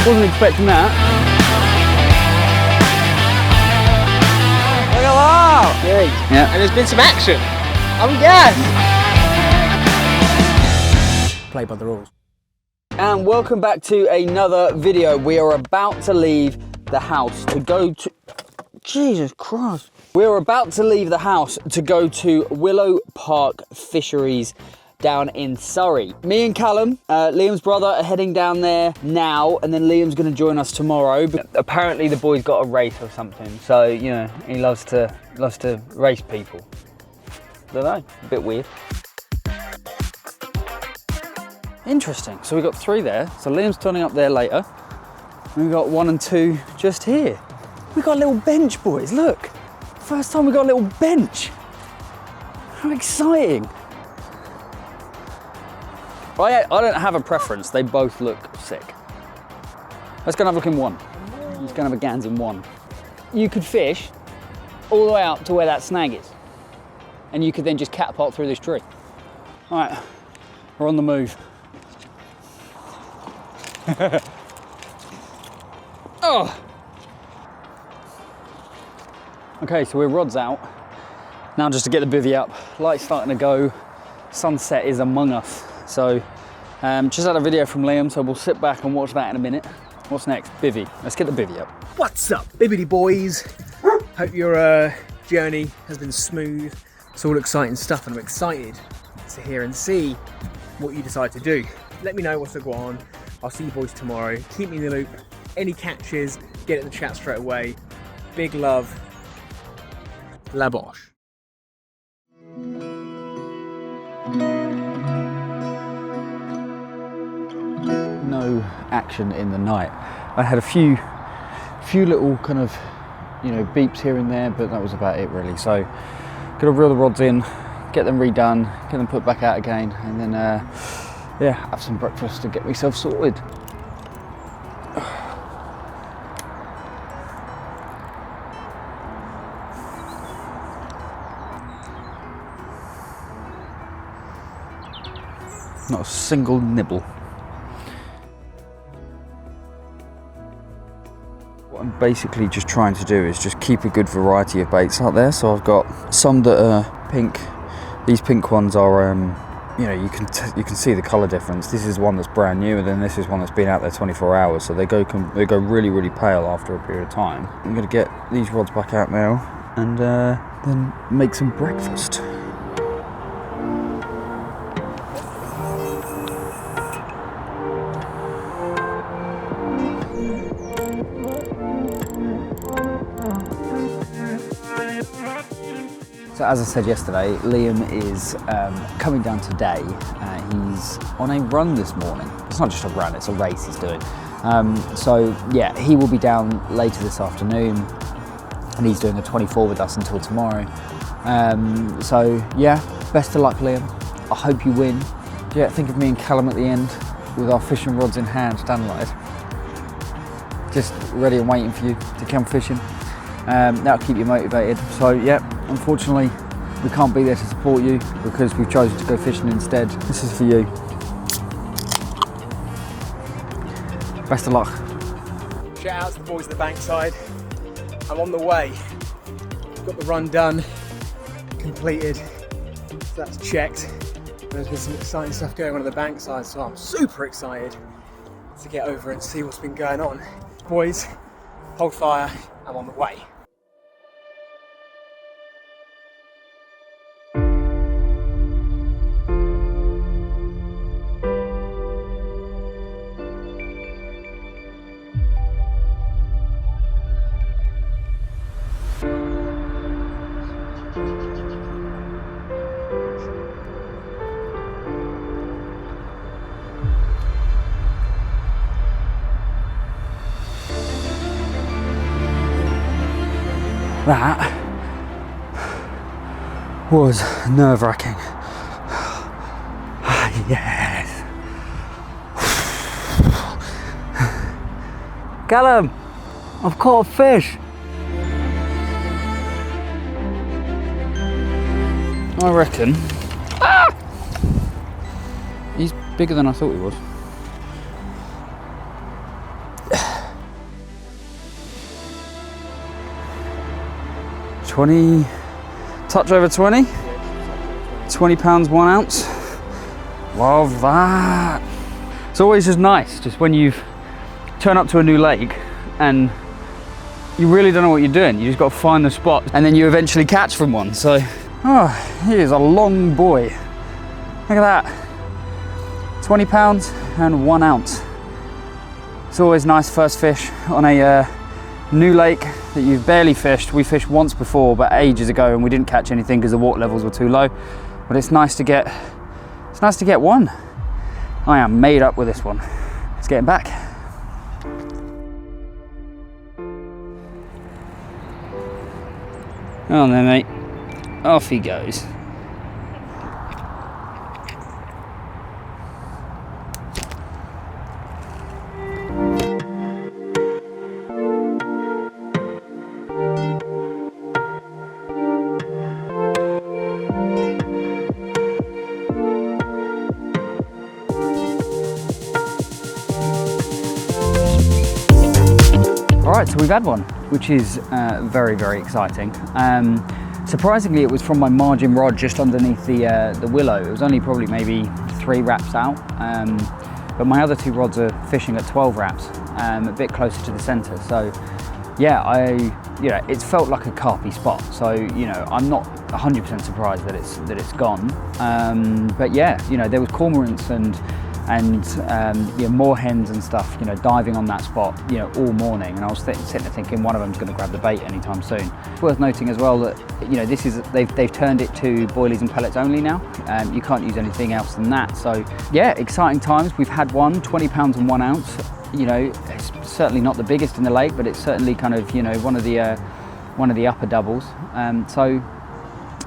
Wasn't expecting that. Look at that! Yeah. And there's been some action. I'm gassed. Play by the rules. And welcome back to another video. We are about to leave the house to go to... Jesus Christ. We are about to leave the house to go to Willow Park Fisheries down in Surrey. Me and Callum, Liam's brother, are heading down there now, and then Liam's going to join us tomorrow. But apparently the boy's got a race or something, so you know he loves to race people. Don't know, a bit weird. Interesting. So we've got 3 there. So Liam's turning up there later. And we've got 1 and 2 just here. We've got a little bench, boys. Look. First time we got a little bench. How exciting. I don't have a preference. They both look sick. Let's go and have a look in one. Let's go and have a gans in one. You could fish all the way up to where that snag is. And you could then just catapult through this tree. All right, we're on the move. Oh. Okay, so we're rods out. Now just to get the bivvy up. Light's starting to go. Sunset is among us. So just had a video from Liam, so we'll sit back and watch that in a minute. What's next? Bivvy. Let's get the bivvy up. What's up, bibbidi boys? Hope your journey has been smooth. It's all exciting stuff, and I'm excited to hear and see what you decide to do. Let me know what's to go on. I'll see you boys tomorrow. Keep me in the loop. Any catches, get it in the chat straight away. Big love. La Boche. No action in the night. I had a few little kind of, you know, beeps here and there, but that was about it really. So gotta reel the rods in, get them redone, get them put back out again, and then yeah, have some breakfast to get myself sorted. Not a single nibble. What I'm basically just trying to do is just keep a good variety of baits out there. So I've got some that are pink. These pink ones are, you know, you can see the colour difference. This is one that's brand new, and then this is one that's been out there 24 hours. So they go really, really pale after a period of time. I'm going to get these rods back out now, and then make some breakfast. So as I said yesterday, Liam is coming down today. He's on a run this morning. It's not just a run, it's a race he's doing. So yeah, he will be down later this afternoon, and he's doing a 24 with us until tomorrow. So yeah, best of luck, Liam. I hope you win. Yeah, think of me and Callum at the end with our fishing rods in hand, standing like this. Just ready and waiting for you to come fishing. That'll keep you motivated. So yeah, unfortunately we can't be there to support you because we've chosen to go fishing instead. This is for you. Best of luck. Shout out to the boys at the bankside. I'm on the way. Got the run done, completed. So that's checked. There's been some exciting stuff going on at the bankside, so I'm super excited to get over and see what's been going on. Boys, hold fire. I'm on the way. That was nerve-wracking. Yes. Callum, I've caught a fish. I reckon. Ah! He's bigger than I thought he was. 20, touch over 20? 20 pounds, 1 ounce. Love that. It's always just nice, just when you turn up to a new lake and you really don't know what you're doing. You just got to find the spot and then you eventually catch from one. So, oh, he is a long boy. Look at that. 20 pounds and 1 ounce. It's always nice first fish on a new lake that you've barely fished. We fished once before, but ages ago, and we didn't catch anything because the water levels were too low. But it's nice to get one. I am made up with this one. Let's get him back. Oh no, mate. Off he goes. Alright, so we've had one, which is very, very exciting. Surprisingly, it was from my margin rod just underneath the willow. It was only probably maybe 3 wraps out, but my other 2 rods are fishing at 12 wraps, a bit closer to the centre. So yeah, it's felt like a carpy spot. So I'm not 100% surprised that it's gone. But yeah, there was cormorants and moorhens and stuff, diving on that spot, all morning. And I was sitting there thinking one of them's going to grab the bait anytime soon. It's worth noting as well that they've turned it to boilies and pellets only now. You can't use anything else than that. So yeah, exciting times. We've had one, 20 pounds and 1 ounce. It's certainly not the biggest in the lake, but it's certainly kind of one of the upper doubles. So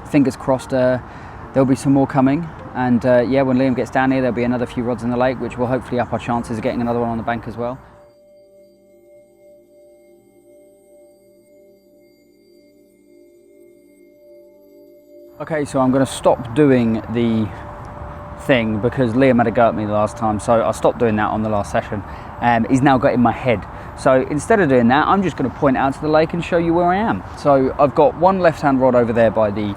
fingers crossed, there'll be some more coming. And yeah, when Liam gets down here, there'll be another few rods in the lake, which will hopefully up our chances of getting another one on the bank as well. Okay, so I'm going to stop doing the thing because Liam had a go at me the last time, so I stopped doing that on the last session. He's now got in my head. So instead of doing that, I'm just going to point out to the lake and show you where I am. So I've got one left-hand rod over there by the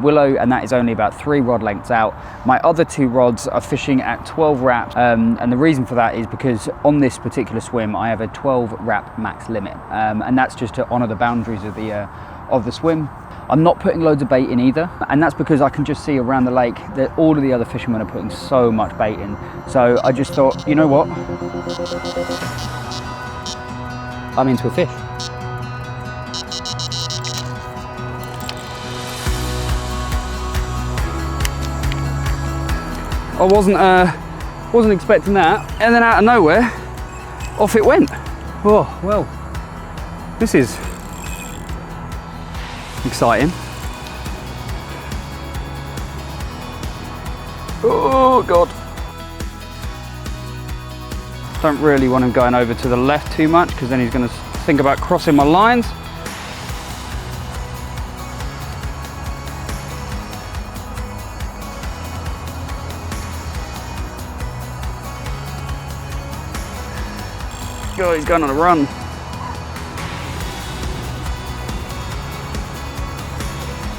willow, and that is only about 3 rod lengths out. My other 2 rods are fishing at 12 wraps, and the reason for that is because on this particular swim I have a 12 wrap max limit, and that's just to honour the boundaries of the swim. I'm not putting loads of bait in either, and that's because I can just see around the lake that all of the other fishermen are putting so much bait in. So I just thought, you know what, I'm into a fish. I wasn't expecting that, and then out of nowhere, off it went. Oh, well, this is exciting. Oh God. Don't really want him going over to the left too much, because then he's going to think about crossing my lines. Oh, he's going on a run.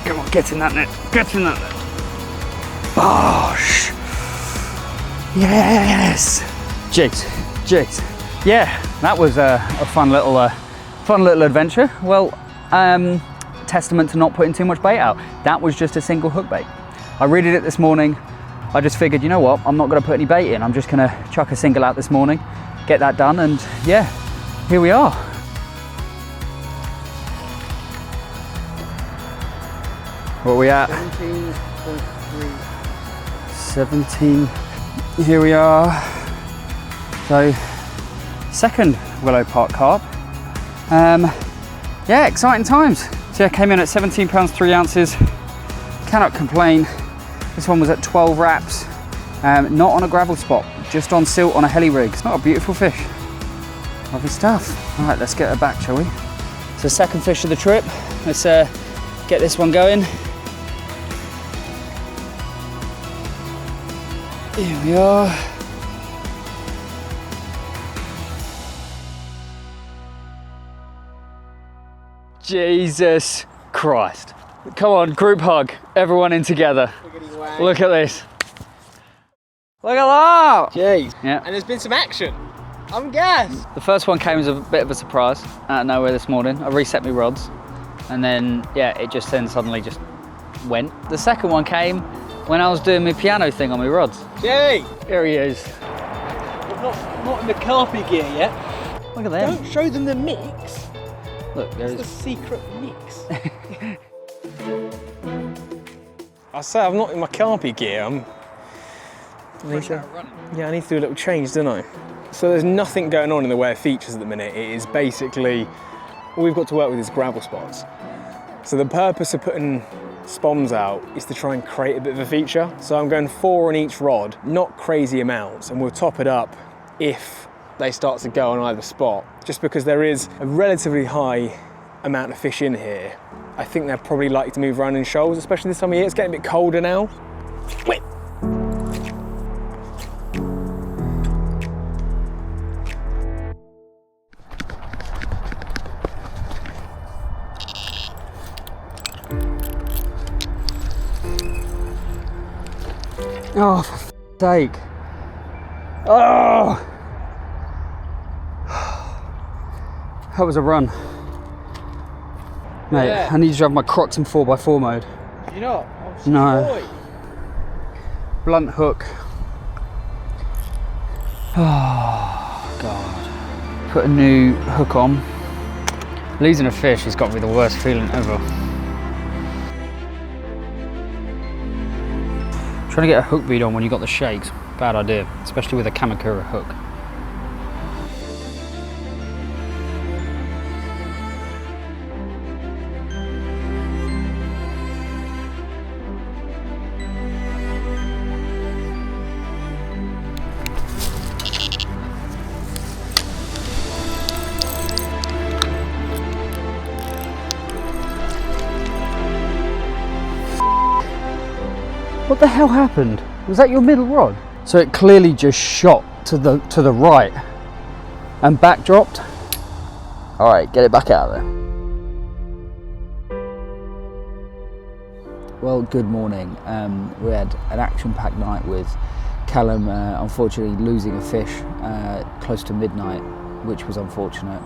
Come on, get in that net. Get in that net. Bosh. Yes. Jigs. Yeah, that was a fun little adventure. Well, testament to not putting too much bait out. That was just a single hook bait. I readied it this morning. I just figured, you know what? I'm not going to put any bait in. I'm just going to chuck a single out this morning. Get that done, and yeah, here we are. What are we at? 17.3. 17. Here we are. So, second Willow Park carp. Yeah, exciting times. So yeah, came in at 17 pounds 3 ounces. Cannot complain. This one was at 12 wraps. Not on a gravel spot, just on silt on a heli rig. It's not a beautiful fish. Lovely stuff. All right, let's get her back, shall we? So second fish of the trip. Let's get this one going. Here we are. Jesus. Christ. Come on, group hug. Everyone in together. Look at this. Look at that! Jeez. Yeah. And there's been some action. I'm gassed. The first one came as a bit of a surprise out of nowhere this morning. I reset my rods and then, yeah, it just then suddenly just went. The second one came when I was doing my piano thing on my rods. Jay! Here he is. Not in the carpy gear yet. Look at them. Don't show them the mix. Look, It's the secret mix. I say I'm not in my carpy gear. I need to do a little change, don't I? So there's nothing going on in the way of features at the minute. It is basically, all we've got to work with is gravel spots. So the purpose of putting spoms out is to try and create a bit of a feature. So I'm going 4 on each rod, not crazy amounts, and we'll top it up if they start to go on either spot. Just because there is a relatively high amount of fish in here, I think they're probably likely to move around in shoals, especially this time of year. It's getting a bit colder now. Wait. Oh, for f***'s sake. Oh! That was a run. Mate, Yeah. I need to have my Crocs in 4x4 mode. You know? No. Blunt hook. Oh, God. Put a new hook on. Losing a fish has got to be the worst feeling ever. Trying to get a hook bead on when you got the shakes, bad idea, especially with a Kamakura hook. What the hell happened? Was that your middle rod? So it clearly just shot to the right and backdropped. All right, get it back out of there. Well, good morning. We had an action-packed night with Callum, unfortunately losing a fish close to midnight, which was unfortunate.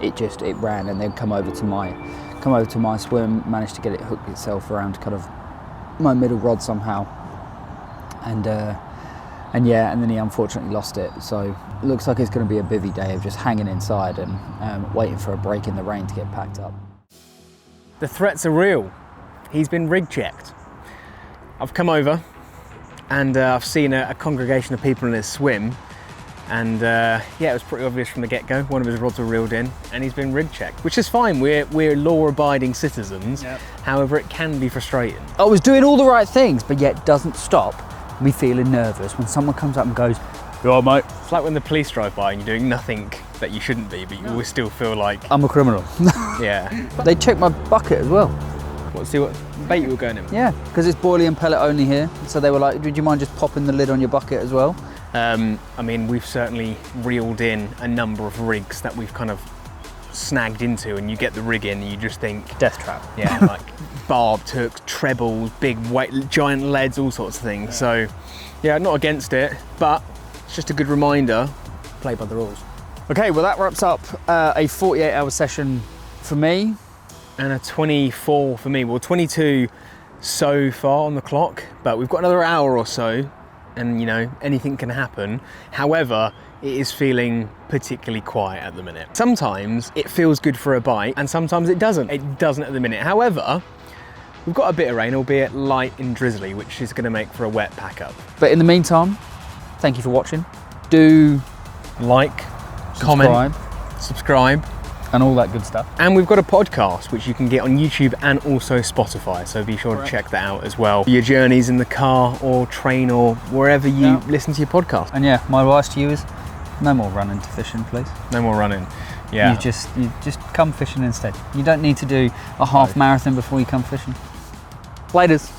It ran and then come over to my swim, managed to get it hooked itself around kind of my middle rod somehow, and then he unfortunately lost it. So it looks like it's going to be a bivvy day of just hanging inside and waiting for a break in the rain to get packed up. The threats are real. He's been rig checked. I've come over and I've seen a congregation of people in his swim, and yeah, it was pretty obvious from the get-go. One of his rods were reeled in and he's been rig checked, which is fine. We're law-abiding citizens. Yep. However, it can be frustrating. I was doing all the right things, but yet doesn't stop me feeling nervous when someone comes up and goes, "You all right, mate?" It's like when the police drive by and you're doing nothing that you shouldn't be, but you always still feel like I'm a criminal. Yeah. They checked my bucket as well. See what bait you were going in with? Yeah, because it's boilie and pellet only here. So they were like, "Would you mind just popping the lid on your bucket as well?" I mean, we've certainly reeled in a number of rigs that we've kind of snagged into, and you get the rig in and you just think death trap. Yeah, like barbed hooks, trebles, big weight, giant leads, all sorts of things. So yeah, not against it, but it's just a good reminder, play by the rules. Okay, well that wraps up a 48-hour session for me. And a 24 for me. Well, 22 so far on the clock, but we've got another hour or so, and you know, anything can happen. However, it is feeling particularly quiet at the minute. Sometimes it feels good for a bite, and sometimes it doesn't. It doesn't at the minute. However, we've got a bit of rain, albeit light and drizzly, which is going to make for a wet pack up. But in the meantime, thank you for watching. Do like, comment, subscribe, and all that good stuff. And we've got a podcast which you can get on YouTube and also Spotify, so be sure to check that out as well. Your journeys in the car or train or wherever you listen to your podcast. And yeah, my advice to you is no more running to fishing, please. No more running. Yeah. You just come fishing instead. You don't need to do a half marathon before you come fishing. Laters.